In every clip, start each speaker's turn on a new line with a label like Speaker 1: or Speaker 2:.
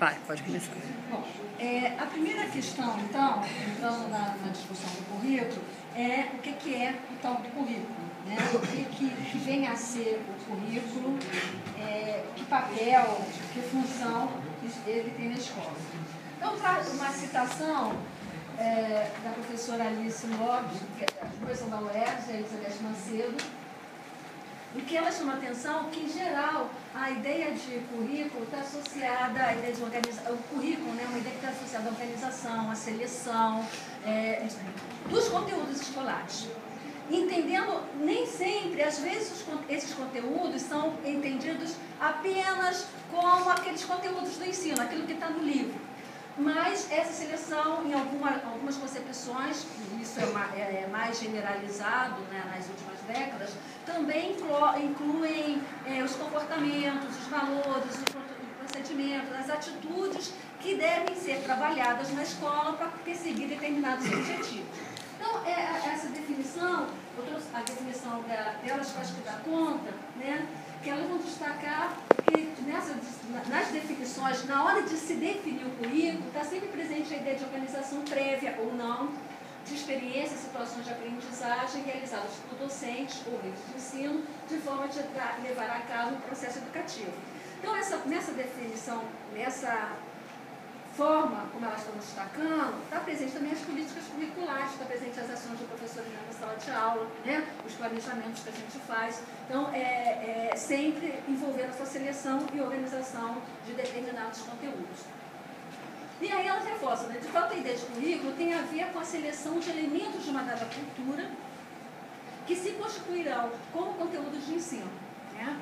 Speaker 1: Vai, pode começar.
Speaker 2: Bom, a primeira questão, então, entrando na discussão do currículo, é o que é o tal do currículo, né? O que vem a ser o currículo, que papel, que função ele tem na escola. Então, trago uma citação da professora Alice Lopes, que as duas são da UERJ, a Elizabeth Macedo. O que ela chama a atenção é que, em geral, a ideia de currículo está associada à ideia de organização. O currículo, né, é uma ideia que está associada à organização, à seleção dos conteúdos escolares. Entendendo, nem sempre, às vezes, esses conteúdos são entendidos apenas como aqueles conteúdos do ensino, aquilo que está no livro. Mas essa seleção, em algumas concepções, isso é mais generalizado, né, nas últimas décadas, também incluem os comportamentos, os valores, os procedimentos, as atitudes que devem ser trabalhadas na escola para perseguir determinados objetivos. Então, essa definição, eu trouxe a definição delas, acho que dá conta, né, que elas vão destacar que nas definições, na hora de se definir o currículo, está sempre presente a ideia de organização prévia ou não, de experiências e situações de aprendizagem realizadas por docentes ou redes de ensino, de forma a levar a cabo o processo educativo. Então, nessa definição, nessa forma como elas estão destacando, está presente também as políticas curriculares, está presente as ações do professor na sala de aula, né, os planejamentos que a gente faz. Então, sempre envolvendo essa seleção e organização de determinados conteúdos. E aí elas reforçam, né, de fato a ideia de currículo tem a ver com a seleção de elementos de uma dada cultura que se constituirão como conteúdos de ensino, né?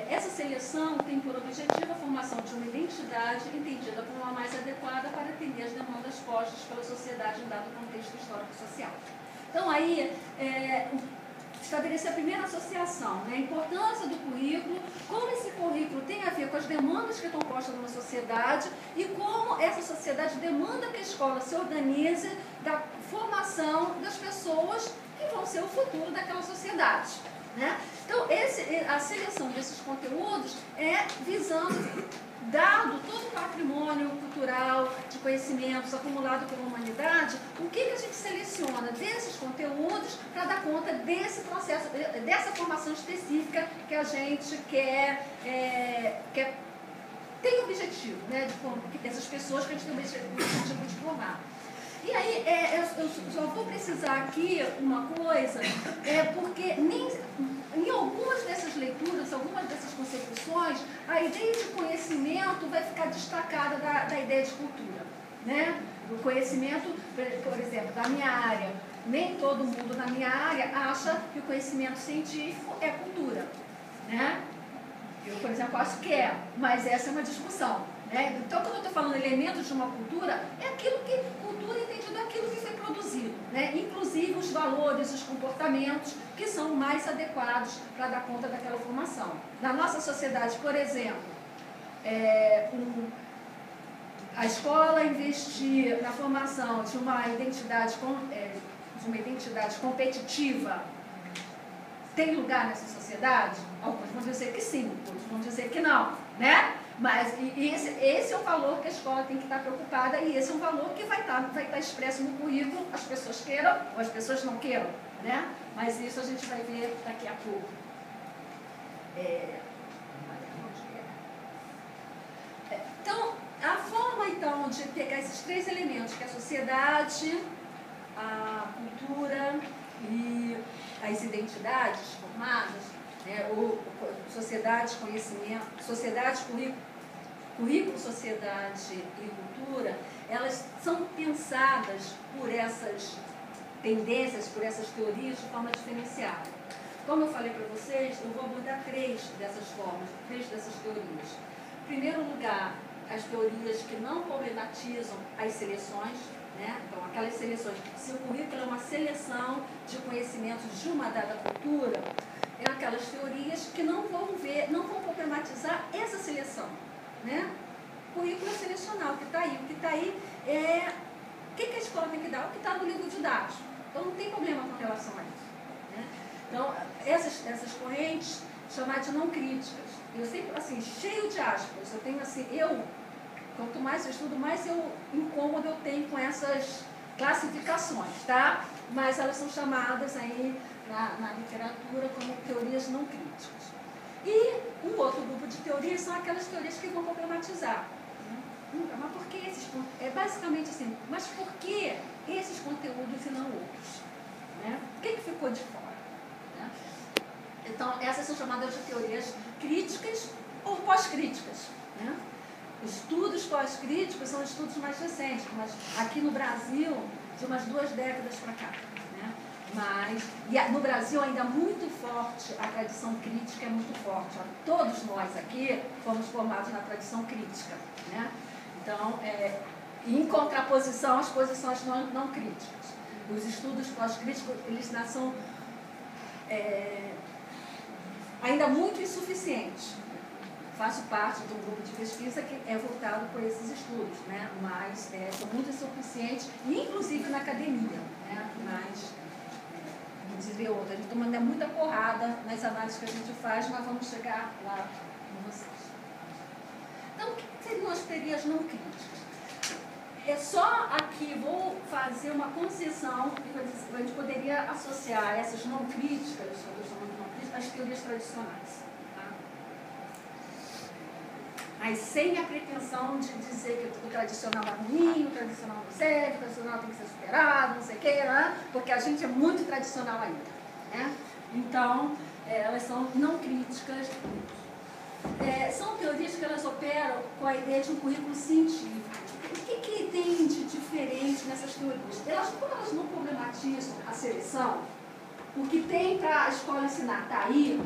Speaker 2: Essa seleção tem por objetivo a formação de uma identidade entendida como a mais adequada para atender as demandas postas pela sociedade em dado contexto histórico-social. Então, aí, estabelecer a primeira associação, né, a importância do currículo, como esse currículo tem a ver com as demandas que estão postas numa sociedade e como essa sociedade demanda que a escola se organize da formação das pessoas que vão ser o futuro daquela sociedade, né? Então, a seleção desses conteúdos é visando, dado todo o patrimônio cultural, de conhecimentos acumulado pela humanidade, o que a gente seleciona desses conteúdos para dar conta desse processo, dessa formação específica que a gente quer tem o objetivo, né, dessas pessoas que a gente tem o objetivo de formar. E aí, eu só vou precisar aqui uma coisa, porque em algumas dessas leituras, algumas dessas concepções, a ideia de conhecimento vai ficar destacada da ideia de cultura, né? O conhecimento, por exemplo, da minha área, nem todo mundo na minha área acha que o conhecimento científico é cultura, né? Eu, por exemplo, acho que mas essa é uma discussão, né? Então, quando eu estou falando elementos de uma cultura, é aquilo que cultura é entendido aquilo que foi produzido, né? Inclusive os valores, os comportamentos que são mais adequados para dar conta daquela formação. Na nossa sociedade, por exemplo, a escola investir na formação de uma identidade competitiva tem lugar nessa sociedade? Alguns vão dizer que sim, outros vão dizer que não, né? Mas esse é um valor que a escola tem que estar preocupada e esse é um valor que vai estar expresso no currículo, as pessoas queiram ou as pessoas não queiram, né? Mas isso a gente vai ver daqui a pouco. Então, a forma então de pegar esses três elementos, que é a sociedade, a cultura e as identidades formadas, né, ou sociedade, conhecimento, sociedade, currículo, sociedade e cultura, elas são pensadas por essas tendências, por essas teorias de forma diferenciada. Como eu falei para vocês, eu vou abordar três dessas formas, três dessas teorias. Em primeiro lugar, as teorias que não problematizam as seleções, né? Então, aquelas seleções, se o currículo é uma seleção de conhecimentos de uma dada cultura, é aquelas teorias que não vão problematizar essa seleção, né? O currículo é selecionar, o que está aí. O que está aí é o que a escola tem que dar, o que está no livro didático. Então, não tem problema com relação a isso, né? Então, essas correntes chamadas de não críticas, eu sempre, assim, cheio de aspas, eu tenho, assim, Quanto mais eu estudo, mais incômodo eu tenho com essas classificações, tá? Mas elas são chamadas aí na literatura como teorias não críticas. E um outro grupo de teorias são aquelas teorias que vão problematizar. Mas por que esses conteúdos? É basicamente assim, mas por que esses conteúdos e não outros? Né? O que ficou de fora? Né? Então, essas são chamadas de teorias críticas ou pós-críticas. Né? Estudos pós-críticos são estudos mais recentes, mas aqui no Brasil, de umas 2 décadas para cá. Né? Mas no Brasil ainda muito forte, a tradição crítica é muito forte. Todos nós aqui fomos formados na tradição crítica. Né? Então, em contraposição às posições não críticas. Os estudos pós-críticos, eles são ainda muito insuficientes. Faço parte de um grupo de pesquisa que é voltado por esses estudos, né? Mas são muito insuficientes, inclusive na academia. Né? Mas, vou dizer outra, a gente está mandando muita porrada nas análises que a gente faz, mas vamos chegar lá com vocês. Então, o que seriam as teorias não críticas? É só aqui, vou fazer uma concessão, a gente poderia associar essas não críticas, às teorias tradicionais. Mas sem a pretensão de dizer que o tradicional é ruim, o tradicional não serve, o tradicional tem que ser superado, não sei o quê, né? Porque a gente é muito tradicional ainda. Né? Então, elas são não críticas. São teorias que elas operam com a ideia de um currículo científico. O que tem de diferente nessas teorias? Como elas não problematizam a seleção, o que tem para a escola ensinar está aí,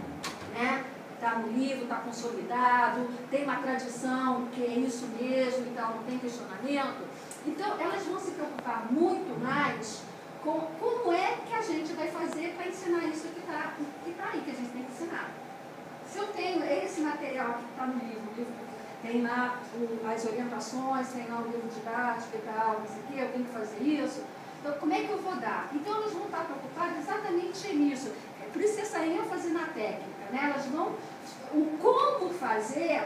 Speaker 2: né? Está no livro, está consolidado, tem uma tradição que é isso mesmo e tal, não tem questionamento. Então, elas vão se preocupar muito mais com como é que a gente vai fazer para ensinar isso que está aí, que a gente tem que ensinar. Se eu tenho esse material que está no livro, tem lá as orientações, tem lá o livro didático e tal, não sei o quê, eu tenho que fazer isso. Então, como é que eu vou dar? Então, elas vão estar preocupadas exatamente nisso. Por isso, essa ênfase na técnica. Né? Elas vão, o como fazer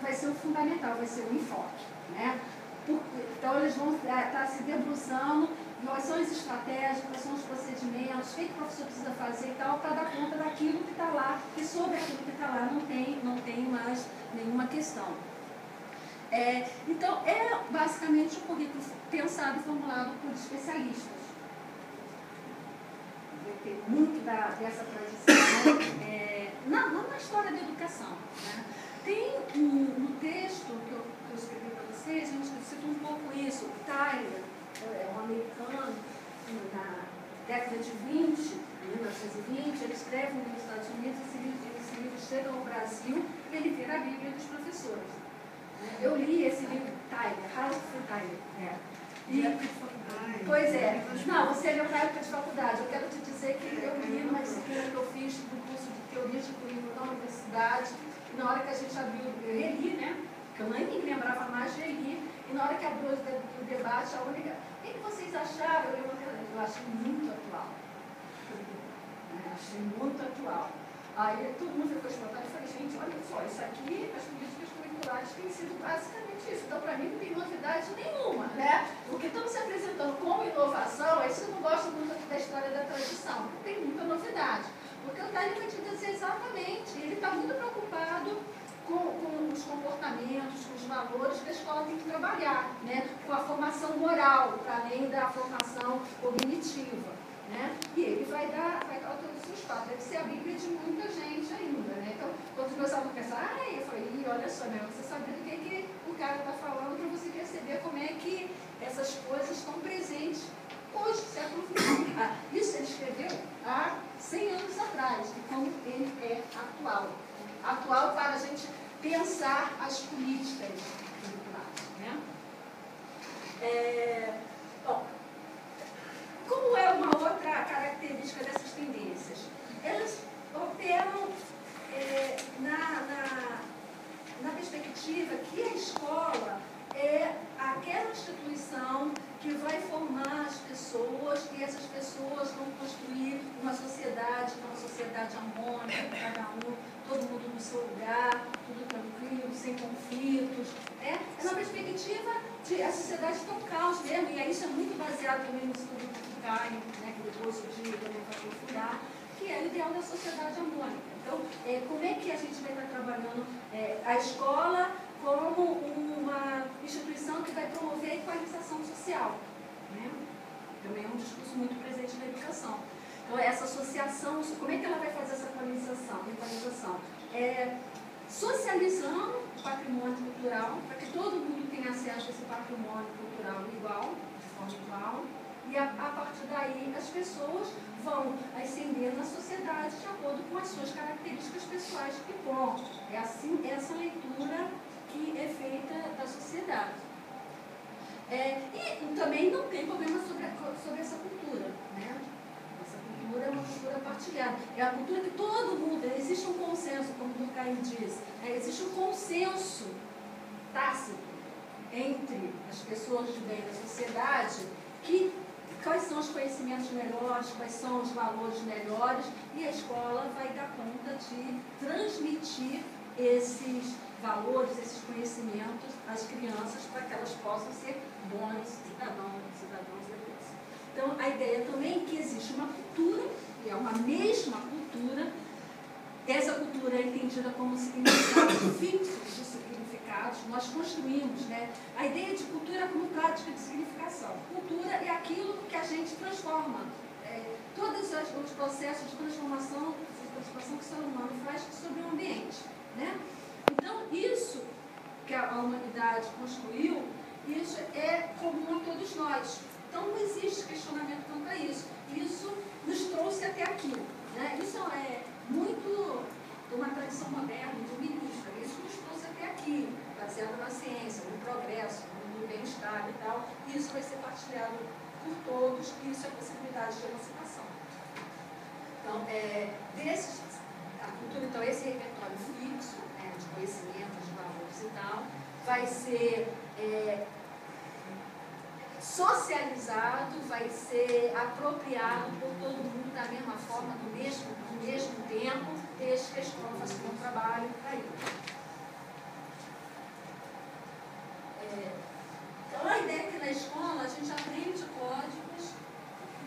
Speaker 2: vai ser o fundamental, vai ser o enfoque. Né? Então, eles vão estar se debruçando quais são as estratégias, quais são os procedimentos, o que o professor precisa fazer e tal, para dar conta daquilo que está lá, e sobre aquilo que está lá não tem mais nenhuma questão. Então, é basicamente um currículo pensado e formulado por especialistas. Tem muito dessa tradição, não na história da educação. Né? Tem no texto que eu escrevi para vocês, a gente cita um pouco isso. O Tyler, um americano, na década de 1920, ele escreve nos Estados Unidos, esse livro chega ao Brasil e ele vira a Bíblia dos professores. Eu li esse livro, Tyler, pois é. Não, você leu na época de faculdade. Eu quero te dizer que eu li numa disciplina que eu fiz do curso de Teoria de Currículo da universidade. E na hora que a gente abriu, eu reli, né? Porque eu nem me lembrava mais de reli. E na hora que abriu o debate, a única... O que vocês acharam? Eu achei muito atual. Achei muito atual. Aí todo mundo ficou espantado e falei, gente, olha só, isso aqui, as políticas curriculares têm sido basicamente isso. Então, para mim, não tem novidade nenhuma, né? O que estamos se apresentando como inovação, é isso que eu não gosto muito da história da tradição. Não tem muita novidade. Porque o Tyler vai te dizer exatamente, ele está muito preocupado com os comportamentos, com os valores que a escola tem que trabalhar, né? Com a formação moral, para além da formação cognitiva. Né? E ele vai dar todos os passos. Deve ser a Bíblia de muita gente ainda. Né? Então, quando os meus alunos pensaram, eu falei, olha só, né? Você sabe do que o cara está falando para você perceber como é que essas coisas estão presentes hoje, século XXI. Isso ele escreveu há 100 anos atrás, e como ele é atual. Atual para a gente pensar as políticas curriculares. Né? Bom, como é uma outra característica dessas tendências? Elas operam na perspectiva que a escola é aquela instituição que vai formar as pessoas e essas pessoas vão construir uma sociedade harmônica, cada um, todo mundo no seu lugar, tudo tranquilo, sem conflitos. É na perspectiva a sociedade está um caos mesmo, e aí isso é muito baseado também no estudo do Caio, né, que depois o Gil também vai aprofundar, que é o ideal da sociedade harmônica. Então, como é que a gente vai estar trabalhando a escola como uma instituição que vai promover a equalização social, né? Também é um discurso muito presente na educação. Então, essa associação, como é que ela vai fazer essa equalização? Socializando o patrimônio cultural, para que todo mundo tenha acesso a esse patrimônio cultural igual, de forma igual, e a partir daí as pessoas vão ascender na sociedade de acordo com as suas características pessoais. E pronto, é assim essa leitura que é feita da sociedade. E também não tem problema sobre essa cultura, né? Essa cultura é uma cultura partilhada. É a cultura que todo mundo, existe um consenso, como o Durkheim diz, existe um consenso tácito entre as pessoas de bem da sociedade quais são os conhecimentos melhores, quais são os valores melhores, e a escola vai dar conta de transmitir esses valores, esses conhecimentos às crianças para que elas possam ser bons cidadãos depois. Então, a ideia também é que existe uma cultura, e é uma mesma cultura. Essa cultura é entendida como significado fixo de significados. Nós construímos, né, a ideia de cultura como prática de significação. Cultura é aquilo que a gente transforma. Todos os processos de transformação que o ser humano faz sobre o ambiente, né? Então, isso que a humanidade construiu, isso é comum a todos nós. Então, não existe questionamento quanto a isso. Isso nos trouxe até aqui, né? Isso é muito de uma tradição moderna, iluminista. Isso nos trouxe até aqui, baseado na ciência, no progresso, no bem-estar e tal. E isso vai ser partilhado por todos, e isso é a possibilidade de emancipação. Então, a cultura, então, esse repertório fixo, né, de conhecimentos, de valores e tal, vai ser socializado, vai ser apropriado por todo mundo da mesma forma, no mesmo tempo, desde que a escola faça um bom trabalho para isso. Então, a ideia é que na escola a gente aprende códigos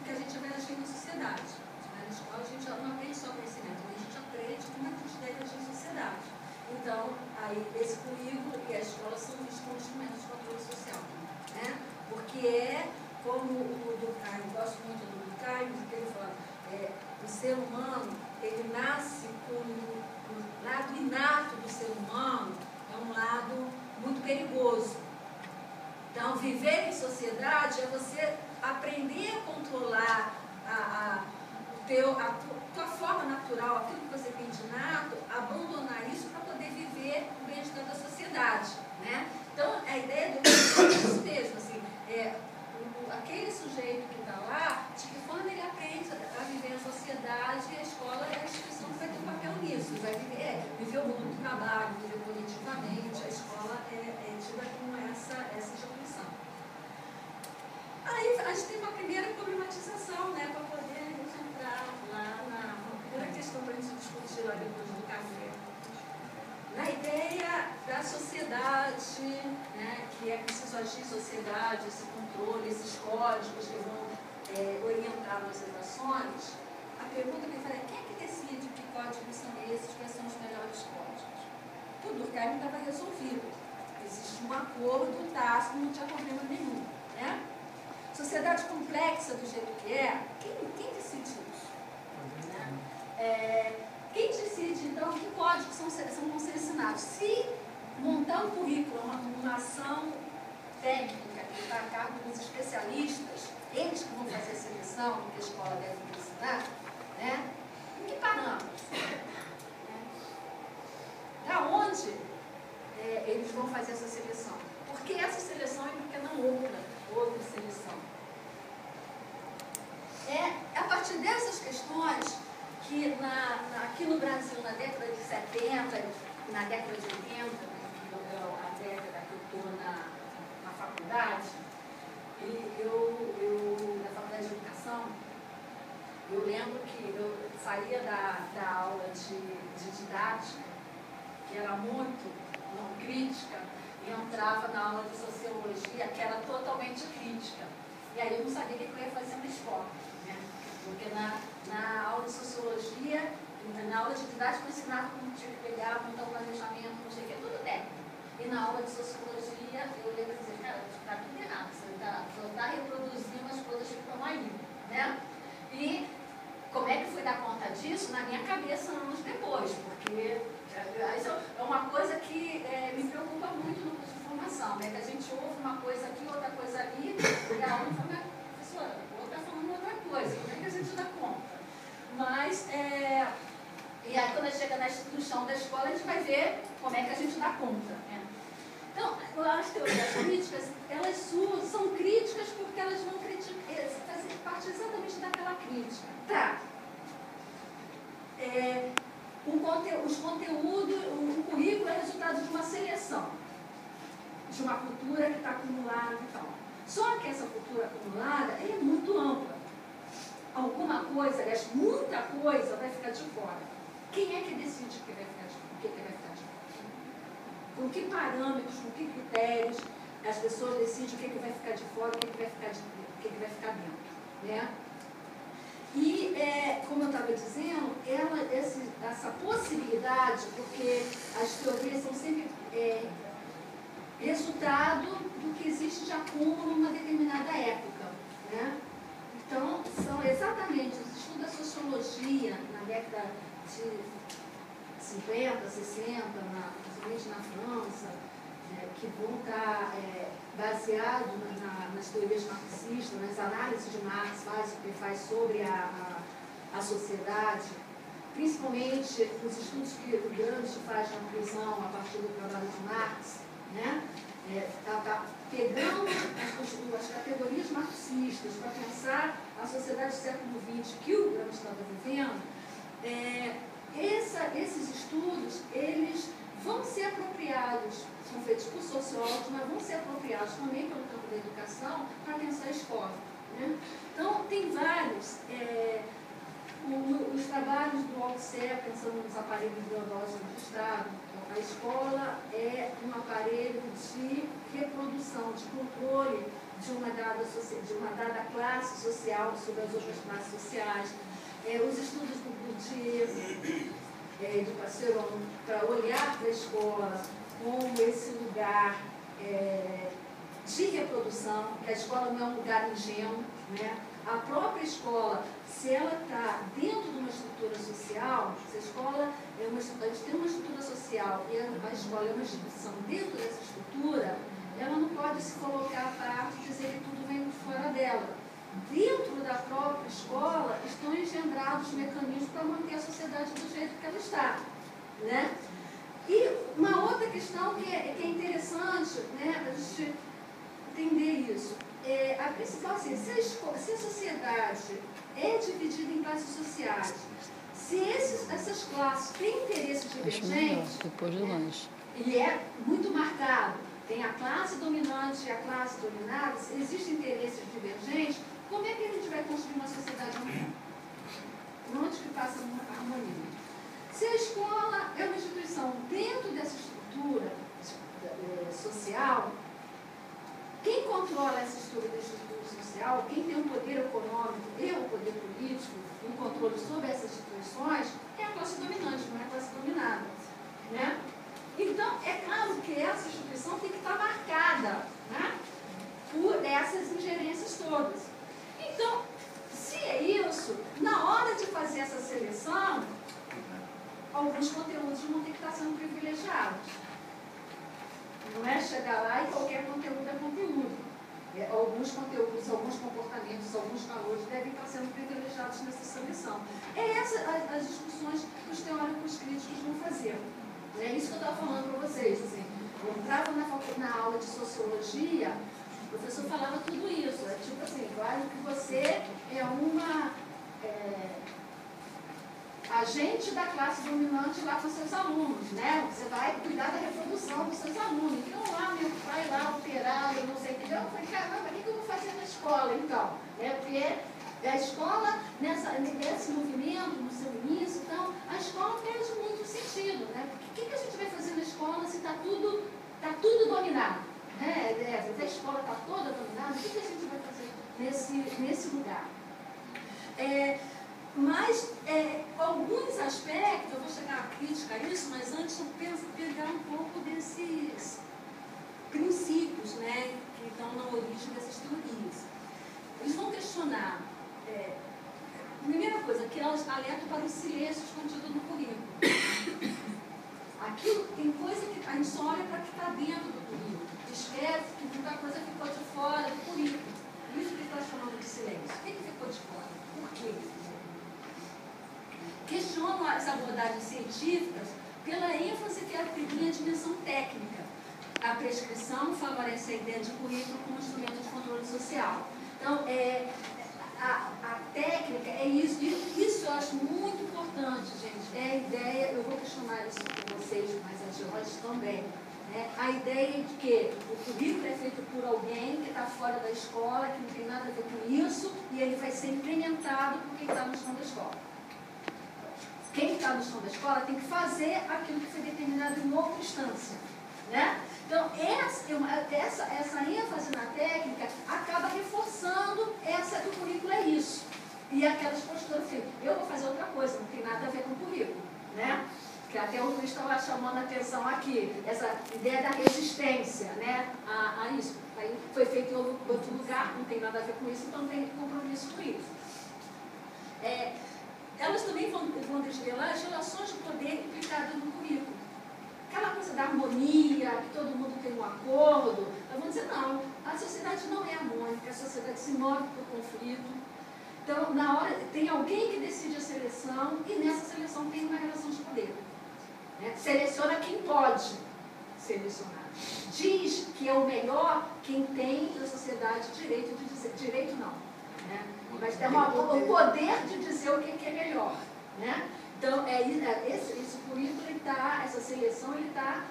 Speaker 2: que a gente vai agir na sociedade. Na escola a gente não aprende só conhecimento, mas a gente aprende como a gente deve agir em sociedade. Então, aí, esse currículo e a escola são vistos como instrumentos de controle social, né? Porque como o Durkheim, gosto muito do Durkheim, porque ele fala, o ser humano, ele nasce com o lado inato do ser humano, é um lado muito perigoso. Então, viver em sociedade é você aprender a controlar a tua forma natural, aquilo que você tem de inato, abandonar isso para poder viver o bem-estar da sociedade, né? Então, a ideia do é isso mesmo, assim, aquele sujeito que está lá, de que forma ele aprende a viver em sociedade, e a escola é a instituição que vai ter um papel nisso, vai viver o mundo do trabalho, viver coletivamente, a escola é tida como essa instituição. Aí a gente tem uma primeira problematização, né, para poder entrar lá na primeira questão para a gente discutir lá depois do café. Na ideia da sociedade, né, que é preciso agir em sociedade, esse controle, esses códigos que vão orientar nossas ações, a pergunta que eu falei é quem é que decide que códigos são esses, quais são os melhores códigos? Tudo o Durkheim estava resolvido. Existe um acordo tácito, não tinha problema nenhum, né? Sociedade complexa do jeito que é, quem decide isso? Né? Quem decide, então, que códigos vão ser ensinados? Se montar um currículo, uma ação técnica que está a cargo dos especialistas, eles que vão fazer a seleção que a escola deve ensinar, né? Em que parâmetros? Da onde eles vão fazer essa seleção? Porque essa seleção é porque não outra seleção. É a partir dessas questões que aqui no Brasil, na década de 70, na década de 80, né, que é a década que eu estou na faculdade, na faculdade de educação, eu lembro que eu saía da aula de didática, que era muito não crítica, e entrava na aula de sociologia, que era totalmente crítica. E aí eu não sabia o que eu ia fazer na escola, né? Porque na aula de sociologia, na aula de didática, eu ensinava como tinha que pegar, montar um planejamento, não sei o que, tudo técnico. E na aula de sociologia, eu lembro de dizer, cara, está tudo errado, você está reproduzindo as coisas que estão aí, né? E como é que fui dar conta disso? Na minha cabeça, anos depois, porque isso é uma coisa que me preocupa muito no curso de formação, né? Que a gente ouve uma coisa aqui, outra coisa ali, e a aula fala, professora, o outro está falando outra coisa, como é que a gente dá conta? Mas, e aí quando a gente chega no chão da escola, a gente vai ver como é que a gente dá conta, né? Então, as teorias críticas, elas são críticas porque elas vão fazer parte exatamente daquela crítica. Tá. Os conteúdos, o currículo é resultado de uma seleção, de uma cultura que está acumulada e tal. Só que essa cultura acumulada é muito ampla. Alguma coisa, aliás, muita coisa vai ficar de fora. Quem é que decide o que vai ficar de fora? Com que parâmetros, com que critérios as pessoas decidem o que vai ficar de fora, o que vai ficar dentro, né? E, como eu estava dizendo, essa possibilidade, porque as teorias são sempre resultado do que existe de acúmulo numa determinada época, né? Então, são exatamente os estudos da sociologia na década de 50, 60, principalmente na França, que vão estar baseados nas teorias marxistas, nas análises de Marx, que faz sobre a sociedade, principalmente os estudos que o Gramsci faz na prisão a partir do trabalho de Marx, né? Pegando as categorias marxistas para pensar a sociedade do século XX que o Gramsci estava vivendo, esses estudos, eles vão ser apropriados, são feitos por sociólogos, mas vão ser apropriados também pelo campo da educação para pensar a escola, né? Então, tem vários, os trabalhos do Althusser, pensando nos aparelhos biológicos do Estado. A escola é um aparelho de reprodução, de controle de uma dada classe social sobre as outras classes sociais. Os estudos do Bourdieu, do Passeron, para olhar para a escola como esse lugar de reprodução, que a escola não é um lugar ingênuo, né? A própria escola, se ela está dentro de uma estrutura social, se a escola a gente tem uma estrutura social e a escola é uma instituição dentro dessa estrutura, ela não pode se colocar à parte e dizer que tudo vem de fora dela. Dentro da própria escola estão engendrados mecanismos para manter a sociedade do jeito que ela está, né? E uma outra questão que é interessante, né, a gente entender isso. A principal, assim, se a sociedade é dividida em classes sociais, se essas classes têm interesses divergentes,
Speaker 1: depois do lanche,
Speaker 2: e é muito marcado, tem a classe dominante e a classe dominada, se existem interesses divergentes, como é que a gente vai construir uma sociedade harmônica? Por onde que passa a harmonia? Se a escola é uma instituição dentro dessa estrutura social, quem controla essa estrutura social, quem tem o poder econômico e o poder político, o controle sobre essas instituições, é a classe dominante, não é a classe dominada, né? Então, é claro que essa instituição tem que estar marcada, né, por essas ingerências todas. Então, se é isso, na hora de fazer essa seleção, alguns conteúdos vão ter que estar sendo privilegiados. Não é chegar lá e qualquer conteúdo é conteúdo. Alguns conteúdos, alguns comportamentos, alguns valores devem estar sendo privilegiados nessa seleção. Essas as discussões que os teóricos críticos vão fazer. É isso que eu estava falando para vocês. Assim, eu entrava na aula de sociologia, o professor falava tudo isso. Tipo assim, vale que você é uma agente da classe dominante lá com seus alunos, né? Você vai cuidar da reprodução dos seus alunos. Então, lá, meu pai lá, operado, não sei o que. Eu falei, caramba, o que eu vou fazer na escola, então? Porque a escola, nesse movimento, no seu início, então, a escola perde muito sentido, né? Porque o que a gente vai fazer na escola se está tudo está tudo dominado, né? A escola está toda dominada, o que a gente vai fazer nesse lugar? Mas, alguns aspectos, eu vou chegar à crítica a isso, mas antes eu penso pegar um pouco desses princípios, né, que estão na origem dessas teorias. Eles vão questionar, primeira coisa, que elas alertam para os silêncios contidos no currículo. Aquilo, tem coisa que a gente só olha para o que está dentro do currículo, esquece que muita coisa ficou de fora do currículo. Isso que ele está chamando de silêncio. O que ficou de fora? Por quê? Questionam as abordagens científicas pela ênfase que atribuem à dimensão técnica. A prescrição favorece a ideia de currículo como instrumento de controle social. Então, a técnica é isso. Isso eu acho muito importante, gente. É a ideia, eu vou questionar isso com vocês, mas a George também. A ideia de que o currículo é feito por alguém que está fora da escola, que não tem nada a ver com isso, e ele vai ser implementado por quem está no chão da escola. Quem está no chão da escola tem que fazer aquilo que foi determinado em outra instância, né? Então, essa ênfase na técnica acaba reforçando essa que o currículo é isso. E aquelas posturas assim, eu vou fazer outra coisa, não tem nada a ver com o currículo, né? Que até o Luiz estava chamando a atenção aqui, essa ideia da resistência, né, a isso. Aí foi feito em outro lugar, não tem nada a ver com isso, então não tem compromisso com isso. Elas também vão desvelar as relações de poder implicadas no currículo. Aquela coisa da harmonia, que todo mundo tem um acordo, elas vão dizer, não, a sociedade não é harmônica, a sociedade se move por conflito. Então, na hora, tem alguém que decide a seleção e nessa seleção tem uma relação de poder. Seleciona quem pode selecionar. Diz que é o melhor quem tem na sociedade direito de dizer, direito não, né? Mas tem o poder de dizer o que é melhor, né? Então, esse currículo, essa seleção, ele está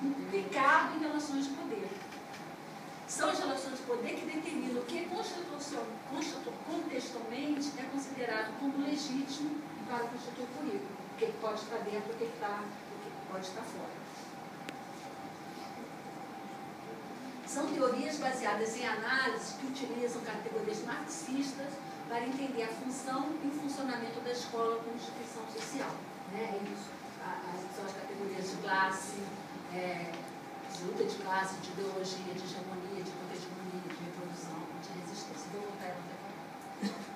Speaker 2: implicado em relações de poder. São as relações de poder que determinam o que contextualmente é considerado como legítimo para constituir o currículo. O que pode estar dentro, o que pode estar fora. São teorias baseadas em análises que utilizam categorias marxistas para entender a função e o funcionamento da escola como instituição social. Né? Isso. São as categorias de classe, de luta de classe, de ideologia, de hegemonia, de contra-hegemonia, de reprodução, de resistência. Vou voltar a falar.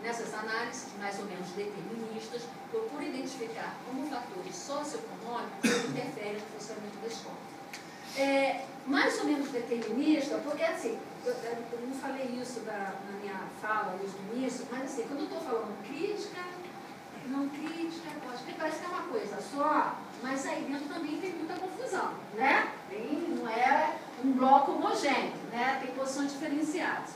Speaker 2: Nessas análises, mais ou menos deterministas, procuram identificar como fatores socioeconômicos que interferem no funcionamento da escola. Mais ou menos determinista, porque assim, eu não falei isso na minha fala desde o início, mas assim, quando eu estou falando crítica, não crítica, porque parece que é uma coisa só, mas aí dentro também tem muita confusão, né? Não é um bloco homogêneo, né? Tem posições diferenciadas.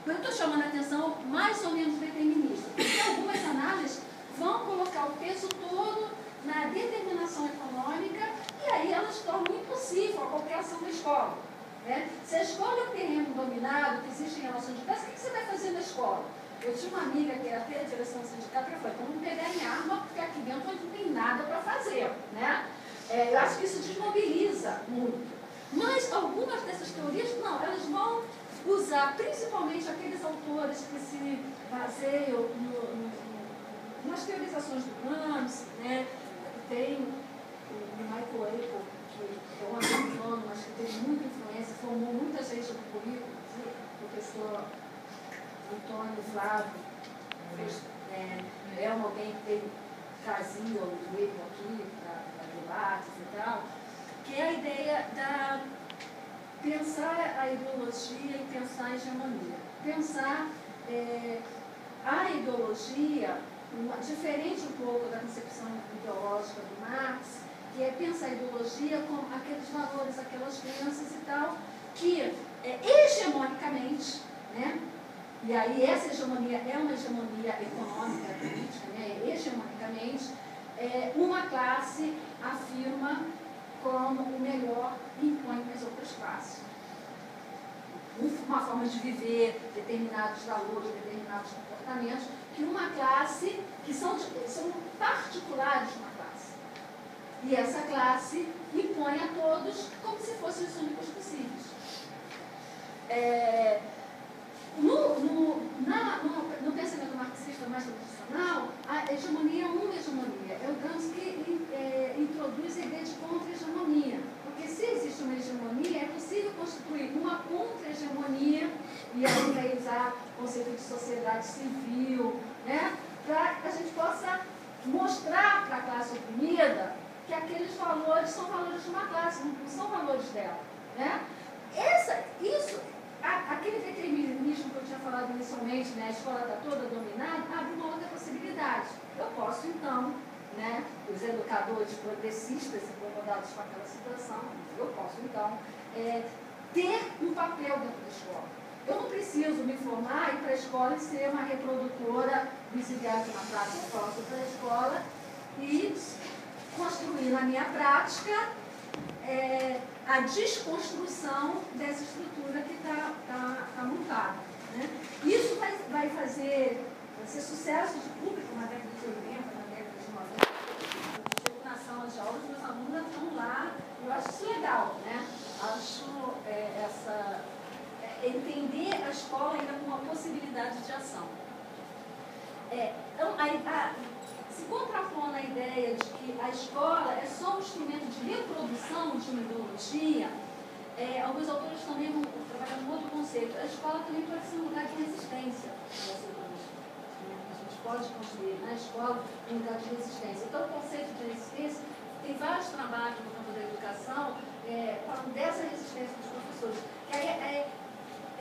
Speaker 2: Eu estou chamando a atenção mais ou menos determinista, porque algumas análises vão colocar o peso todo na determinação econômica e aí elas tornam impossível a qualquer ação da escola. Né? Se a escola é um terreno dominado, que existe relação de classe, o que você vai fazer na escola? Eu tinha uma amiga que era até a direção sindical, que falou, então não pegar em arma, porque aqui dentro não tem nada para fazer. Né? Eu acho que isso desmobiliza muito. Mas algumas dessas teorias, não, elas vão usar principalmente aqueles autores que se baseiam nas teorizações do Gramsci, né? Tem o Michael Apple, que é um americano, mas que tem muita influência, formou muita gente no currículo, o professor Antônio Flávio, alguém que trazia o Apple aqui para debates e tal, que é a ideia da pensar a ideologia e pensar a hegemonia. Pensar a ideologia, diferente um pouco da concepção ideológica do Marx, que é pensar a ideologia como aqueles valores, aquelas crenças e tal, que hegemonicamente, né? E aí essa hegemonia é uma hegemonia econômica, política, né? Hegemonicamente, uma classe afirma como o melhor e impõe para as outras classes. Uma forma de viver, determinados valores, determinados comportamentos, que uma classe, que são particulares de uma classe.
Speaker 1: E essa classe impõe a todos como se fossem os únicos possíveis. No pensamento marxista mais tradicional, a hegemonia é uma hegemonia. É o Gramsci que introduz a ideia de contra-hegemonia. Porque se existe uma hegemonia, é possível constituir uma contra-hegemonia, e aí vai usar o conceito de sociedade civil, né, para que a gente possa mostrar para a classe oprimida que aqueles valores são valores de uma classe, não são valores dela. Né? Aquele determinismo que eu tinha falado inicialmente, né, a escola está toda dominada, abre uma outra possibilidade. Eu posso, então, né, os educadores progressistas incomodados com aquela situação, eu posso, então, ter um papel dentro da escola. Eu não preciso me formar e ir para a escola e ser uma reprodutora dos ideais de uma prática. Eu posso ir para a escola e construir na minha prática a desconstrução dessa estrutura que está montada. Né? Isso vai ser sucesso de público na década de 80, na década de 90. Eu chego na sala de aula, os meus alunos estão lá, eu acho isso legal. Né? Acho entender a escola ainda como uma possibilidade de ação. Então, se contrapõe na ideia de que a escola é só um instrumento de reprodução de uma ideologia, alguns autores também vão trabalhar um outro conceito. A escola também pode ser um lugar de resistência dessa ideologia. A gente pode construir na escola um lugar de resistência. Então, o conceito de resistência, tem vários trabalhos no campo da educação falando dessa resistência dos professores.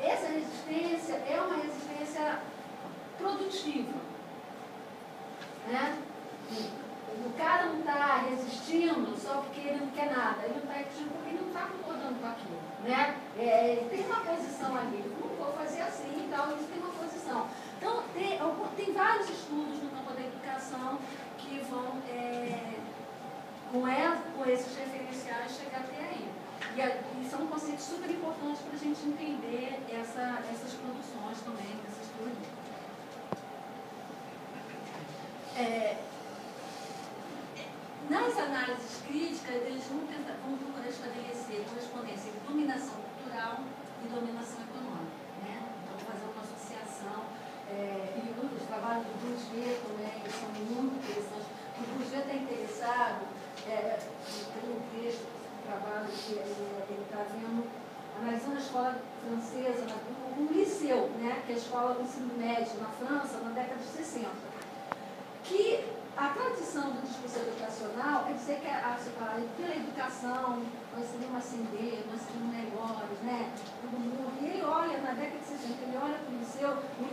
Speaker 1: Essa resistência é uma resistência produtiva. Né? O cara não está resistindo só porque ele não quer nada, ele não está resistindo porque ele não está concordando com aquilo. Né? Tem uma posição ali, não vou fazer assim e tal, isso tem uma posição. Então, tem vários estudos no campo da educação que vão, com esses referenciais, chegar até aí. E são conceitos super importantes para a gente entender essas produções também, essas teorias. Nas análises críticas, eles vão procurar estabelecer correspondência entre dominação cultural e dominação econômica. Né? Então, fazer uma associação. E os trabalhos do Bourdieu também são muito interessantes. O Bourdieu está interessado, tem um texto, um trabalho que ele está vendo, analisando a escola francesa, um liceu, né? Que é a escola do ensino médio na França, na década de 60. Que a tradição do discurso educacional é dizer que pela educação nós seríamos ascender, nós seríamos melhores, né? Todo mundo. E ele olha, na década de 60, ele olha para o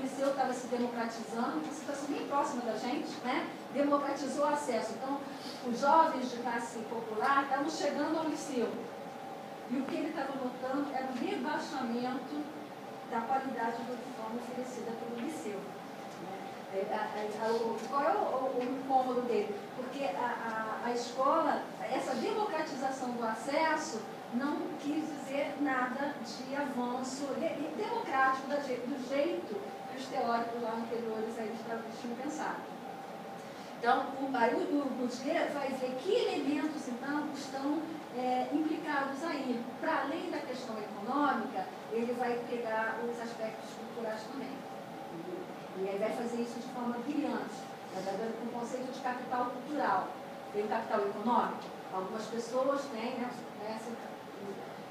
Speaker 1: liceu estava se democratizando, uma situação bem próxima da gente, né? Democratizou o acesso. Então, os jovens de classe popular estavam chegando ao liceu. E o que ele estava notando era o rebaixamento da qualidade do uniforme oferecida pelo liceu. Qual é o incômodo dele? Porque a escola, essa democratização do acesso, não quis dizer nada de avanço democrático do jeito que os teóricos lá anteriores tinham pensado. Então, o Bourdieu vai ver que elementos, então, estão implicados aí. Para além da questão econômica, ele vai pegar os aspectos culturais também. E aí vai fazer isso de forma brilhante, com o conceito de capital cultural. Tem o capital econômico. Algumas pessoas têm, né,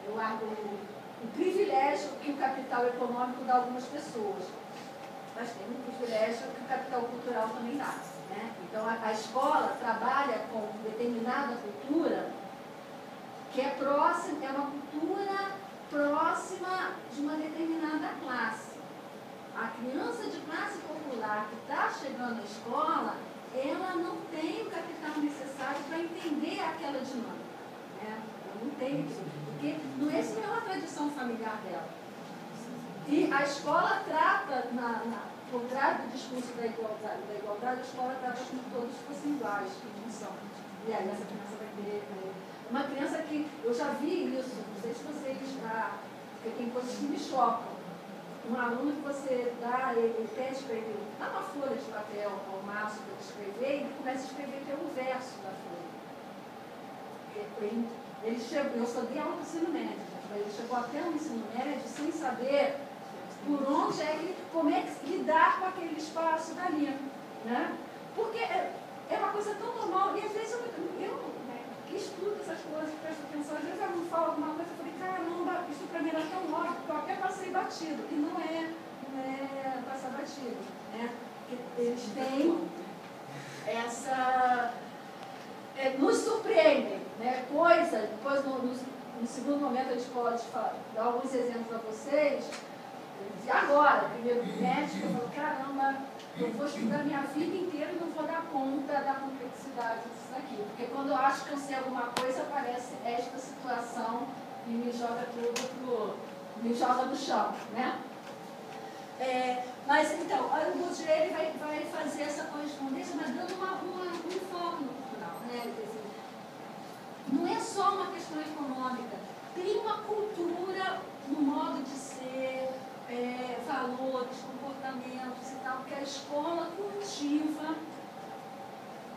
Speaker 1: o privilégio que o capital econômico dá a algumas pessoas. Mas tem um privilégio que o capital cultural também dá. Né? Então, a escola trabalha com determinada cultura que é próxima, é uma cultura próxima de uma determinada classe. A criança de classe popular que está chegando à escola, ela não tem o capital necessário para entender aquela dinâmica. Né? Ela não tem isso, porque essa não é uma tradição familiar dela. E a escola trata, ao contrário do discurso da igualdade, a escola trata como todos fossem iguais, que não são. E aí essa criança vai ter... Uma criança que... Eu já vi isso, não sei se vocês... Porque tem coisas que me chocam. Um aluno que você dá, ele pede para ele, dá uma folha de papel ao maço para ele escrever, e ele começa a escrever pelo verso da folha. Ele chegou, eu só dei aula no ensino médio, ele chegou até o ensino médio sem saber por onde é que, como é que lidar com aquele espaço dali, né? Porque é uma coisa tão normal, e às vezes eu que estudo essas coisas, presto atenção, às vezes eu não falo alguma coisa, eu falei, caramba, isso para mim era tão óbvio, que eu até passei batido, e não é passar batido, né? Eles têm essa... nos surpreendem, né? Coisa, depois no segundo momento a gente pode dar alguns exemplos para vocês, de agora, primeiro médico, eu falo, caramba, eu vou estudar minha vida inteira e não vou dar conta da complexidade disso aqui. Porque quando eu acho que eu sei alguma coisa, aparece esta situação e me joga tudo me joga no chão, né? Mas então, o Bourdieu ele vai fazer essa correspondência, mas dando um foco no cultural, né? Quer dizer, não é só uma questão econômica, tem uma cultura no modo de ser, valores, comportamentos e tal, que a escola cultiva,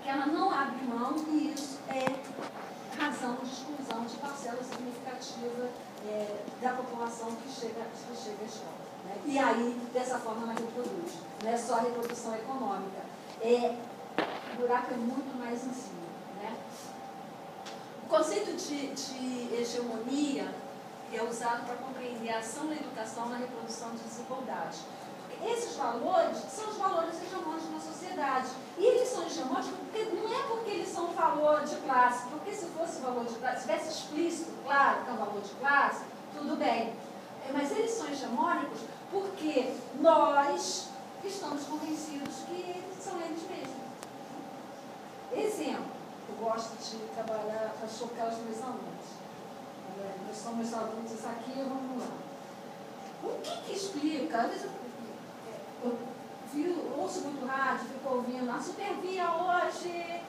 Speaker 1: que ela não abre mão, e isso é razão de exclusão de parcela significativa da população que chega à escola. Né? E aí, dessa forma, ela reproduz. Não é só a reprodução econômica. O buraco é muito mais em cima. Né? O conceito de hegemonia é usado para compreender a ação da educação na reprodução de desigualdade. Esses valores são os valores hegemônicos na sociedade. E eles são hegemônicos porque não é porque eles são um valor de classe, porque se fosse valor de classe, se tivesse explícito, claro, que é um valor de classe, tudo bem. Mas eles são hegemônicos porque nós estamos convencidos que são eles mesmos. Exemplo, eu gosto de trabalhar para chocar os meus alunos. Nós somos alunos aqui, vamos lá. O que explica? Às vezes eu ouço muito rádio, fico ouvindo, a Supervia hoje,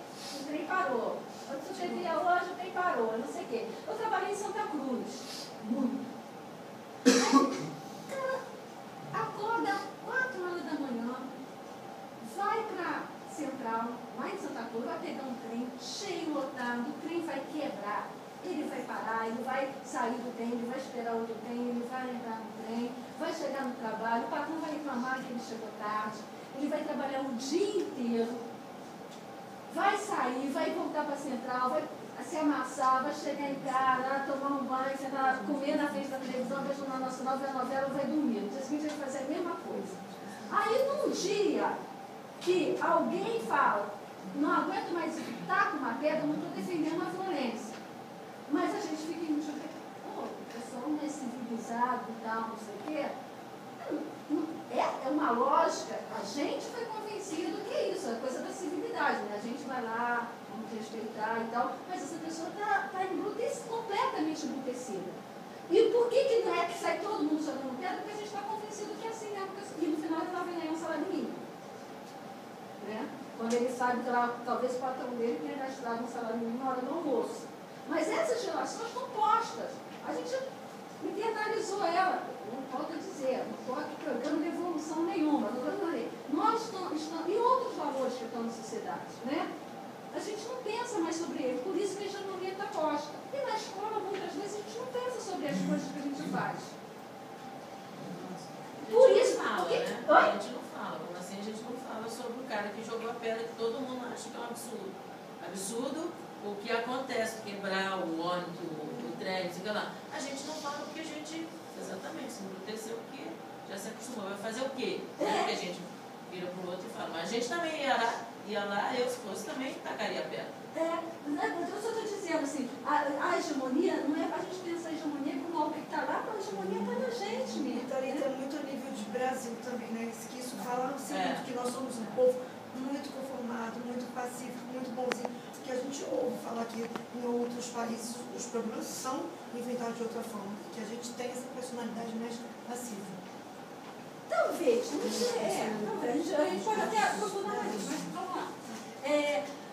Speaker 1: o trem parou. A Supervia hoje, o trem parou, não sei o quê. Eu trabalhei em Santa Cruz, muito. Cara, acorda 4 horas da manhã, vai para Central, lá em Santa Cruz, vai pegar um trem cheio, lotado, o trem vai quebrar. Ele vai parar, ele vai sair do trem, ele vai esperar outro trem, ele vai entrar no trem, vai chegar no trabalho, o patrão vai reclamar que ele chegou tarde, ele vai trabalhar o dia inteiro, vai sair, vai voltar para a Central, vai se amassar, vai chegar em casa, tomar um banho, sentar, comer na frente da televisão, ver o Jornal Nacional, ver a novela, vai dormir. No dia seguinte ele vai fazer a mesma coisa. Aí num dia que alguém fala, não aguento mais estar com uma pedra, não estou defendendo a violência. Mas a gente fica em o pessoal não é civilizado e tal, não sei o quê. É uma lógica, a gente foi convencido que é isso, é coisa da civilidade, né? A gente vai lá, vamos respeitar e tal, mas essa pessoa está completamente embrutecida. E por que não é que sai todo mundo jogando pedra? Porque a gente está convencido que é assim, né? E no final ele vai ganhar um salário mínimo. Né? Quando ele sabe que lá, talvez o patrão dele tenha gastado um salário mínimo na hora do almoço. Mas essas relações estão postas. A gente internalizou ela. Não pode dizer, não estou aqui pregando revolução nenhuma. Nós estamos, e outros valores que estão na sociedade, né? A gente não pensa mais sobre ele, por isso que a hegemonia está posta. E na escola, muitas vezes, a gente não pensa sobre as coisas que a gente faz.
Speaker 3: Por isso, fala, né? A gente não fala, como assim a gente não fala sobre o cara que jogou a pedra que todo mundo acha que é um absurdo. Absurdo o que acontece, quebrar o ônibus, o trem, sei lá. A gente não fala porque a gente, exatamente, se embruteceu porque já se acostumou. Vai fazer o quê? Não é que a gente vira para o outro e fala, mas a gente também ia lá, eu se fosse também tacaria a pedra.
Speaker 2: Eu só estou dizendo assim, a hegemonia, não é para a gente pensar a hegemonia como algo que está lá, a hegemonia está na gente mesmo.
Speaker 4: Então, é muito a nível de Brasil também, né? Isso fala o seguinte, que nós somos um povo muito conformado, muito pacífico, muito bonzinho, que a gente ouve falar que em outros países os problemas são inventados de outra forma, que a gente tem essa personalidade mais passiva.
Speaker 2: Talvez, não sei. A gente pode até aprofundar mais, mas vamos lá.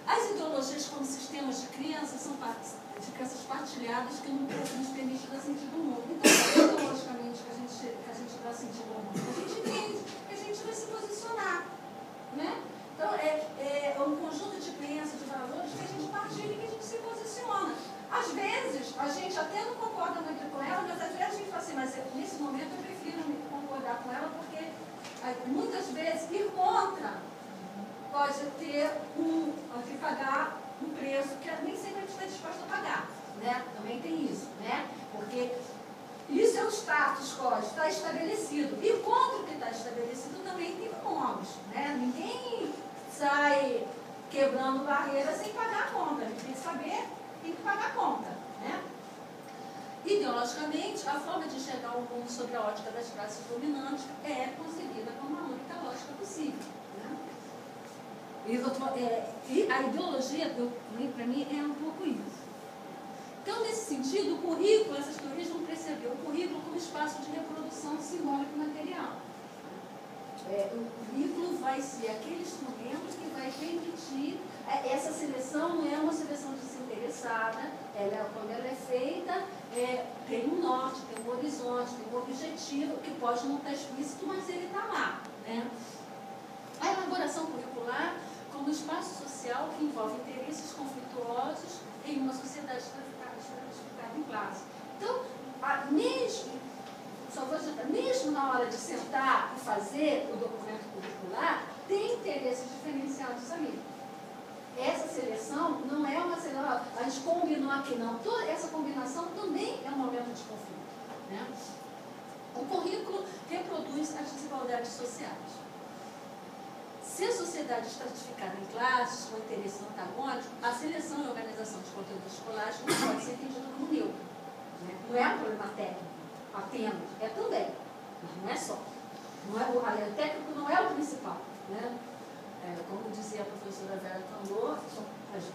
Speaker 2: As ideologias como sistemas de crença são de crenças partilhadas que nos permitem dar sentido ao mundo. Então, ideologicamente, que a gente dá sentido ao mundo, a gente entende que a gente vai se posicionar. Né? Então, é um conjunto de crenças, de valores que a gente partilha e que a gente se posiciona. A pode que pagar um preço que nem sempre a gente está disposto a pagar, né? Também tem isso, né? Porque isso é o status quo, está estabelecido. E contra o que está estabelecido também tem nomes, né? Ninguém sai quebrando barreiras sem pagar a conta. A gente tem que saber, tem que pagar a conta, né? Ideologicamente, a forma de enxergar o mundo sob a ótica das classes dominantes é concebida como a única lógica possível, né? E a ideologia, para mim, é um pouco isso. Então, nesse sentido, o currículo, essas teorias vão perceber o currículo como espaço de reprodução simbólica e material. O currículo vai ser aquele instrumento que vai permitir. Essa seleção não é uma seleção desinteressada, quando ela é feita, tem um norte, tem um horizonte, tem um objetivo, que pode não estar explícito, mas ele está lá, né? A elaboração curricular como espaço social que envolve interesses conflituosos em uma sociedade estratificada em classe. Então, mesmo na hora de sentar e fazer o documento curricular, tem interesses diferenciados ali. Essa seleção não é uma seleção, a gente combinou aqui, não. Toda essa combinação também é um momento de conflito, né? O currículo reproduz as desigualdades sociais. Se a sociedade é estratificada em classes, com interesses antagônicos, a seleção e organização de conteúdos escolares não pode ser entendida como neutro, né? Não é um problema técnico apenas, é também, mas não é só. O técnico não é o principal, né? Como dizia a professora Vera Candor,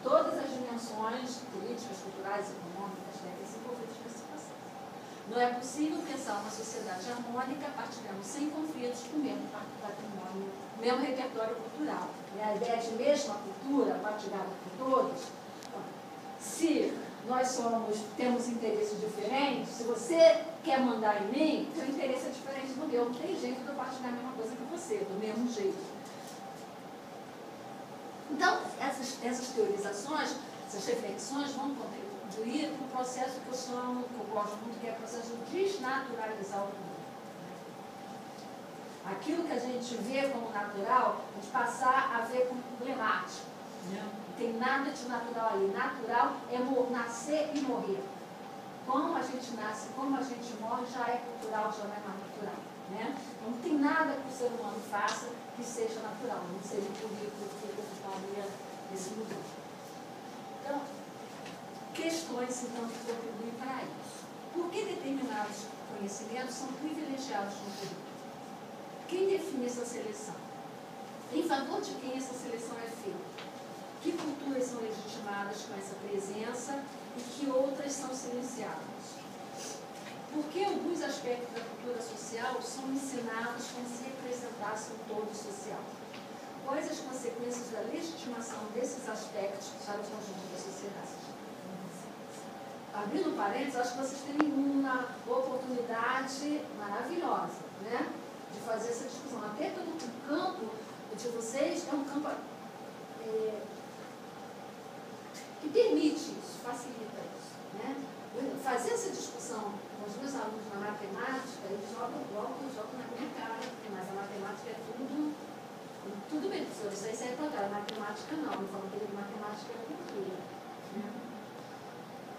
Speaker 2: todas as dimensões políticas, culturais, econômicas devem se envolver nesse processo. Não é possível pensar uma sociedade harmônica partilhando sem conflitos o mesmo patrimônio, o mesmo repertório cultural. A ideia de mesma cultura partilhada por todos. Se nós temos interesses diferentes, se você quer mandar em mim, seu interesse é diferente do meu. Não tem jeito de eu partilhar a mesma coisa que você, do mesmo jeito. Então, essas teorizações, essas reflexões vão contribuir para o processo que eu gosto muito, que é o processo de desnaturalizar o mundo. Aquilo que a gente vê como natural, a gente passar a ver como problemático. Não tem nada de natural ali. Natural é nascer e morrer. Como a gente nasce, como a gente morre, já é cultural, já não é mais natural. Né? Não tem nada que o ser humano faça que seja natural, não seja o currículo que ocuparia esse lugar. Então, questões então que contribuem para isso. Por que determinados conhecimentos são privilegiados no currículo? Quem define essa seleção? Em favor de quem essa seleção é feita? Que culturas são legitimadas com essa presença e que outras são silenciadas? Por que alguns aspectos da cultura social são ensinados como se representassem um todo social? Quais as consequências da legitimação desses aspectos para o conjunto da sociedade? Abrindo parênteses, acho que vocês têm uma oportunidade maravilhosa, né, de fazer essa discussão. Até pelo campo de vocês é um campo que permite isso, facilita isso, né? Fazer essa discussão com os meus alunos na matemática, eles jogam na minha cara, mas a matemática é tudo bem, professor, isso aí serve para cá, a matemática não, eu falo que matemática é cultura. Né?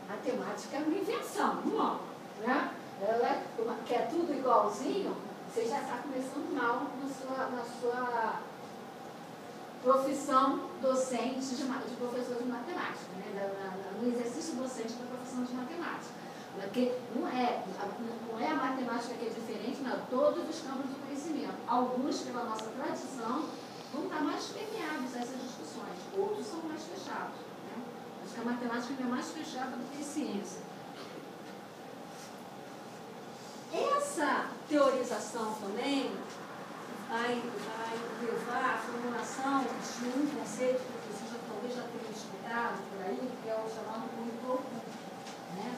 Speaker 2: Matemática é uma invenção, não, né? Ela quer tudo igualzinho, você já está começando mal na sua profissão docente de professor de matemática, né? No exercício docente da profissão de matemática. Porque não é a matemática que é diferente, não, todos os campos do conhecimento. Alguns, pela nossa tradição, vão estar mais permeados a essas discussões, outros são mais fechados. Né? Acho que a matemática é mais fechada do que a ciência. Essa teorização também vai levar à formulação de um conceito que vocês talvez já tenham estudado por aí, que é o chamado currículo oculto. Né?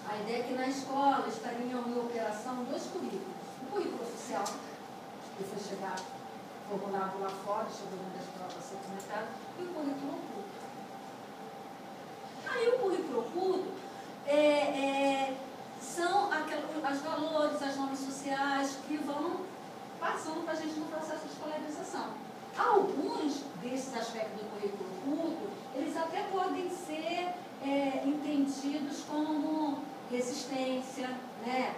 Speaker 2: A ideia é que na escola estariam em operação dois currículos. O currículo oficial, que foi formulado lá fora, chegou uma das provas a ser comentado, e o currículo oculto. Aí o currículo oculto são os valores, as normas sociais que vão passando para a gente no processo de escolarização. Alguns desses aspectos do currículo oculto, eles até podem ser entendidos como resistência, né?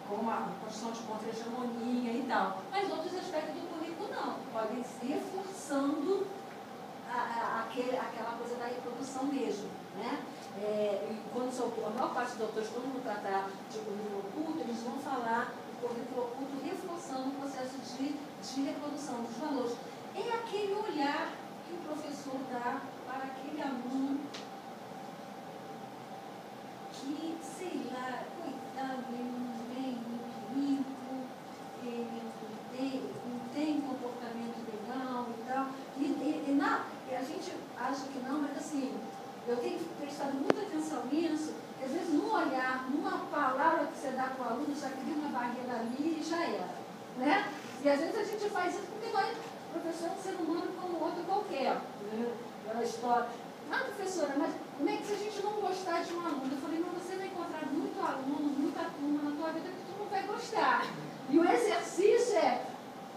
Speaker 2: Como a construção de contra-hegemonia e tal. Mas outros aspectos do currículo não, podem ir reforçando aquela coisa da reprodução mesmo, né? Quando a maior parte dos autores, quando vão tratar de currículo oculto, eles vão falar do currículo oculto reforçando o processo de reprodução dos valores. É aquele olhar que o professor dá para aquele aluno que, sei lá, coitado, ele não vem muito limpo, ele não tem comportamento legal e tal. E a gente acha que não, mas assim, eu tenho prestado muita atenção nisso, que às vezes num olhar, numa palavra que você dá para o aluno, já cria uma barreira ali e já era. Né? E às vezes a gente faz isso porque nós, o professor é um ser humano como outro qualquer. Né? Aquela história. Ah, professora, mas como é que se a gente não gostar de um aluno? Eu falei, mas você vai encontrar muito aluno, muita turma na tua vida que tu não vai gostar. E o exercício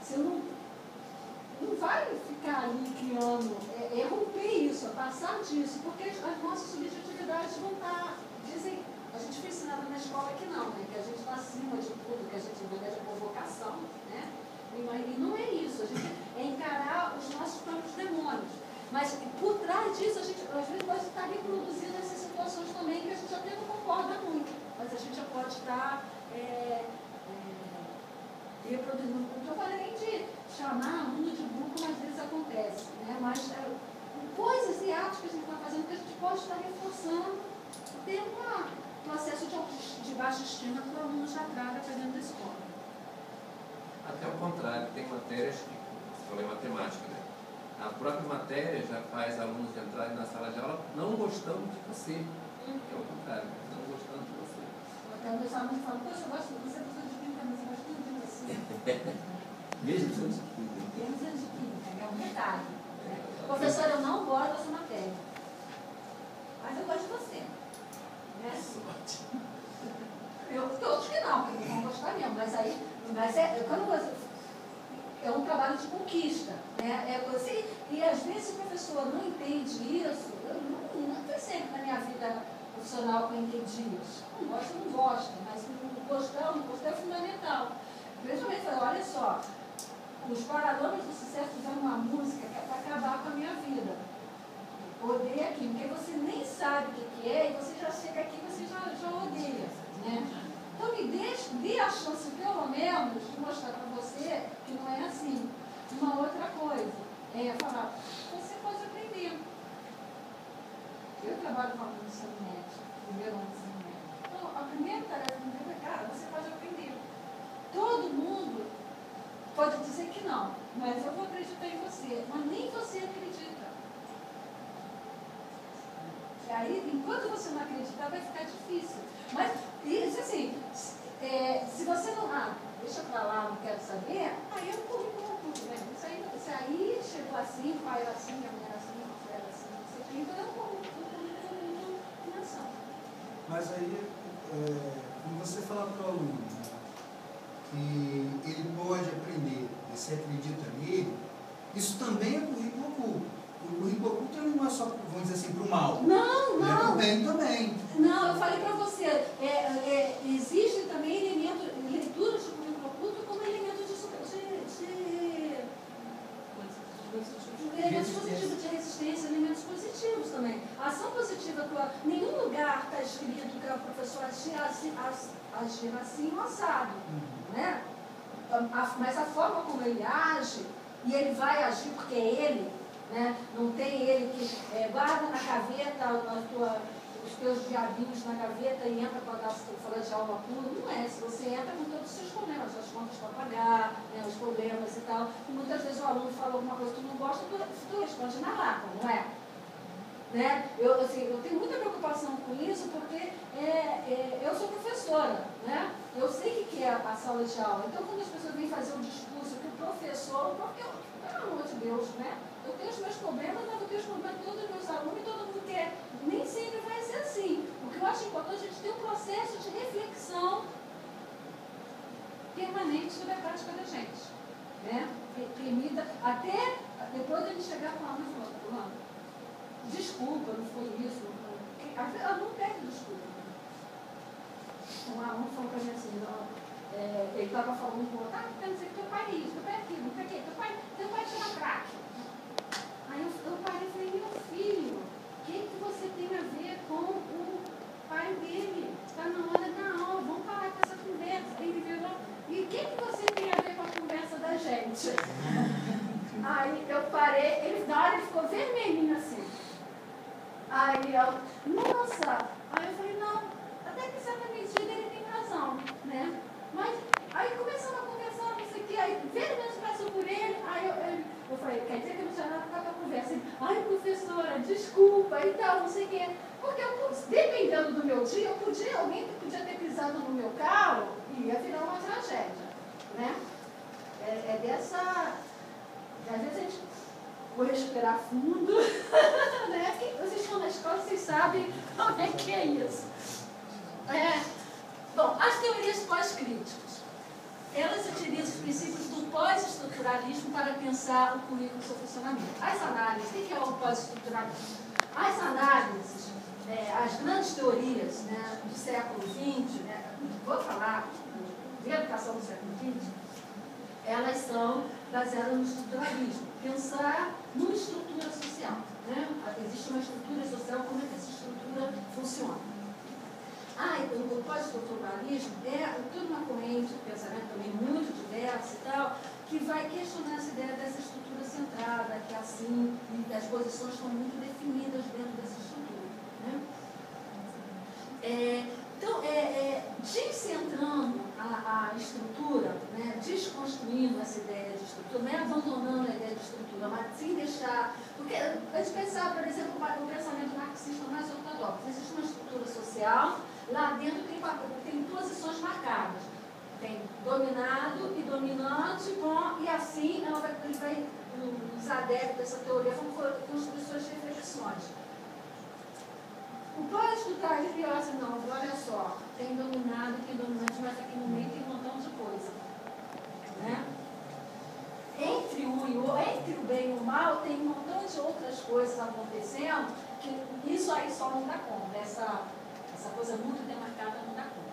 Speaker 2: você não vai ficar ali criando, romper isso, passar disso, porque as nossas subjetividades vão estar, dizem, a gente foi ensinado na escola que não, né? Que a gente está acima de tudo, que a gente não é provocação, né? E não é isso, a gente encarar os nossos próprios demônios. Mas por trás disso, a gente às vezes pode estar reproduzindo essas situações também que a gente até não concorda muito, mas a gente já pode estar reproduzindo. Não estou falando nem de chamar aluno de burro, como às vezes acontece, né? Mas coisas e atos que a gente está fazendo que a gente pode estar reforçando, ter um processo de baixa estima que o aluno já traga para dentro da escola.
Speaker 5: Até o contrário, tem matérias que, você falou em matemática, né? A própria matéria já faz alunos entrarem na sala de aula não gostando de você. É o contrário, não gostando de você.
Speaker 2: Até meus alunos falam, poxa, eu gosto de você, professor de química, mas eu gosto muito de você.
Speaker 5: Mesmo sendo de química.
Speaker 2: Mesmo sendo de química, é um detalhe. Né? Professor, eu não gosto dessa matéria, mas eu gosto de você. Né? Eu outros que não, porque não vão gostar mesmo, mas quando você... É um trabalho de conquista, né? E às vezes o professor não entende isso, não foi sempre na minha vida profissional que eu entendi isso. Não gosto, mas gostar é fundamental. Principalmente, olha só, os Paralamas do Sucesso fizeram uma música que é para acabar com a minha vida. Odeia aqui, porque você nem sabe o que é, e você já chega aqui e você já odeia, né? Então me dê a chance, pelo menos, de mostrar para você que não é assim. Uma outra coisa é falar, você pode aprender. Eu trabalho com aluno do ensino médio, primeiro ano do ensino médio. Então, a primeira tarefa do meu é, cara, você pode aprender. Todo mundo pode dizer que não, mas eu vou acreditar em você. Mas nem você acredita. E aí, enquanto você não acreditar, vai ficar difícil. Mas, isso assim, se você não... deixa pra lá, não quero saber, aí eu currículo tudo, né? Isso aí chegou assim, o pai era assim, a mulher era assim, a mulher era assim, não sei o que. Então, eu currículo de dimensão.
Speaker 6: Mas aí, quando você fala para o aluno, né, que ele pode aprender, você acredita nele, isso também é currículo oculto. O currículo oculto não é só, vamos dizer assim, para o mal.
Speaker 2: Não.
Speaker 6: É para o bem também.
Speaker 2: Não, eu falei para você, existem também elementos, leituras de currículo oculto como elementos elementos positivos de resistência, elementos positivos também. A ação positiva, nenhum lugar está escrito que o professor agir assim ou assado. Né? Mas a forma como ele age, e ele vai agir porque é ele, né? Não tem ele que guarda na gaveta os teus diabinhos na gaveta e entra para dar folha de aula pura. Não é. Se você entra com todos os seus problemas, as contas para pagar, né, os problemas e tal. E muitas vezes o aluno fala alguma coisa que tu não gosta, tu responde na lata, não é? Né? Eu tenho muita preocupação com isso porque eu sou professora, né? Eu sei o que é a sala de aula. Então, quando as pessoas vêm fazer um discurso que o professor, porque, pelo amor de Deus, né? Eu tenho os meus problemas, mas eu tenho os problemas de todos os meus alunos e todo mundo quer. Nem sempre vai ser assim. O que eu acho importante é a gente ter um processo de reflexão permanente sobre a prática da gente. Né? Permita até Depois ele chegava lá e falava, fulano, desculpa, não foi isso. Às vezes ela não pede desculpa. Um falou para mim assim, ele estava falando com o outro, quer dizer que teu pai é isso, teu pai é aquilo, não sei o quê, teu pai tira crack. Aí eu parei e falei, meu filho, o que você tem a ver com o pai dele? Está na hora da aula, vamos parar com essa conversa. Ele virou, e o que você tem a ver com a conversa da gente? Aí eu parei, ele na hora ele ficou vermelhinho assim. Aí eu, nossa! Aí eu falei, não, até que certa medida ele tem razão, né? Mas aí começamos a conversar, não sei o que, aí veio menos passou por ele, aí eu falei, quer dizer que eu não tinha nada com a conversa? Ele, ai professora, desculpa e tal, não sei o que. Porque dependendo do meu dia, alguém podia ter pisado no meu carro e ia virar uma tragédia, né? É dessa... Às vezes a gente... Vou respirar fundo, né? Porque vocês estão na escola, vocês sabem como é que é isso. Bom, as teorias pós-críticas, elas utilizam os princípios do pós-estruturalismo para pensar o currículo e seu funcionamento. As análises, o que é o pós-estruturalismo? As análises, as grandes teorias, né, do século XX, né, vou falar de educação do século XX, elas são baseadas no estruturalismo. Pensar numa estrutura social. Né? Existe uma estrutura social, como é que essa estrutura funciona? O pós-estruturalismo é toda uma corrente de pensamento também muito diversa e tal, que vai questionar essa ideia dessa estrutura centrada, que é assim, e as posições estão muito definidas dentro dessa estrutura. Né? Então, descentrando a estrutura, né, desconstruindo essa ideia de estrutura, não é abandonando a ideia de estrutura, mas sim deixar... Porque a gente pensar, por exemplo, o pensamento marxista mais ortodoxo. Existe uma estrutura social, lá dentro tem posições marcadas. Tem dominado e dominante, bom, e assim os adeptos dessa teoria vão construir suas reflexões. O pós-estruturalismo é assim, não, olha só, tem dominado, tem dominante, mas aqui no meio tem um montão de coisa. Né? Entre o bem e o mal, tem um montão de outras coisas acontecendo, que isso aí só não dá conta, essa coisa muito demarcada não dá conta.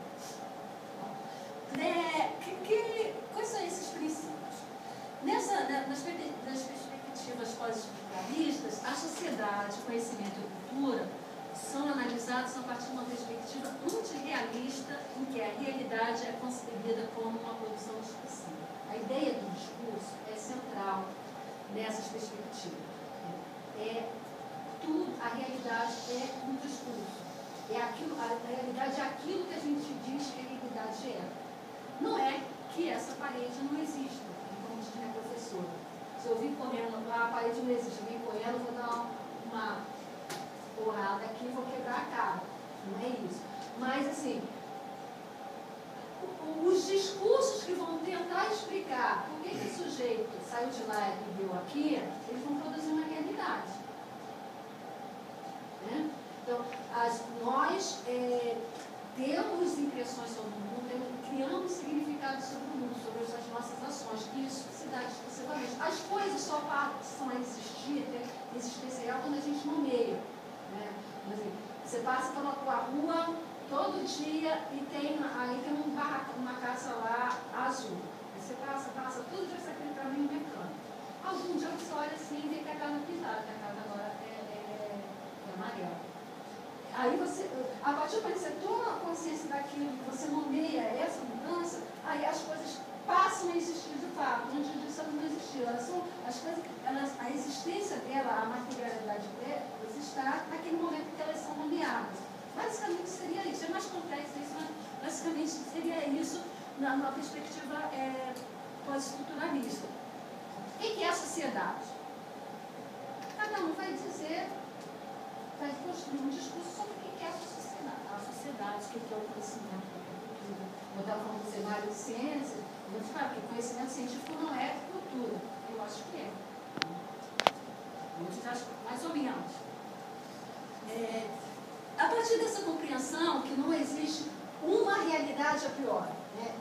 Speaker 2: Quais são esses princípios? Nas perspectivas pós-estruturalistas, a sociedade, conhecimento e cultura são analisados a partir de uma perspectiva antirrealista, em que a realidade é concebida como uma produção discursiva. A ideia do discurso é central nessas perspectivas. A realidade é um discurso. A realidade é aquilo que a gente diz que a realidade é. Não é que essa parede não existe, como diz minha professora. Se eu vir correndo, a parede não existe, eu vim correndo, vou dar uma porrada aqui, vou quebrar a cara. Não é isso. Mas, assim, os discursos que vão tentar explicar por que esse sujeito saiu de lá e veio aqui, eles vão produzir uma realidade. Né? Então, nós temos impressões sobre o mundo, criamos significados sobre o mundo, sobre as nossas ações, e isso se dá discursivamente. As coisas só passam a existir, ter existência real, quando a gente nomeia. Né? Você passa pela tua rua todo dia e tem uma casa lá azul. Aí você passa, todo dia você tem caminho mecânico. Algum dia você olha assim e vê que a casa pintada, que a casa agora é amarela. Aí você, a partir do momento que você toma a consciência daquilo, que você nomeia essa mudança, aí as coisas passam a existir de fato. Antes disso elas não existiam. A existência dela, a materialidade delas, está naquele momento que elas são nomeadas. Basicamente seria isso. É mais complexo isso, mas basicamente seria isso numa perspectiva pós-estruturalista. O que é a sociedade? Cada um vai dizer, vai construir um discurso sobre o que é a sociedade, o que é o conhecimento, o que é a cultura. Eu estava falando do cenário de ciências, eu vou te falar que conhecimento científico não é cultura. Eu acho que é. Muitos acham mais ou menos. A partir dessa compreensão que não existe uma realidade a priori, né?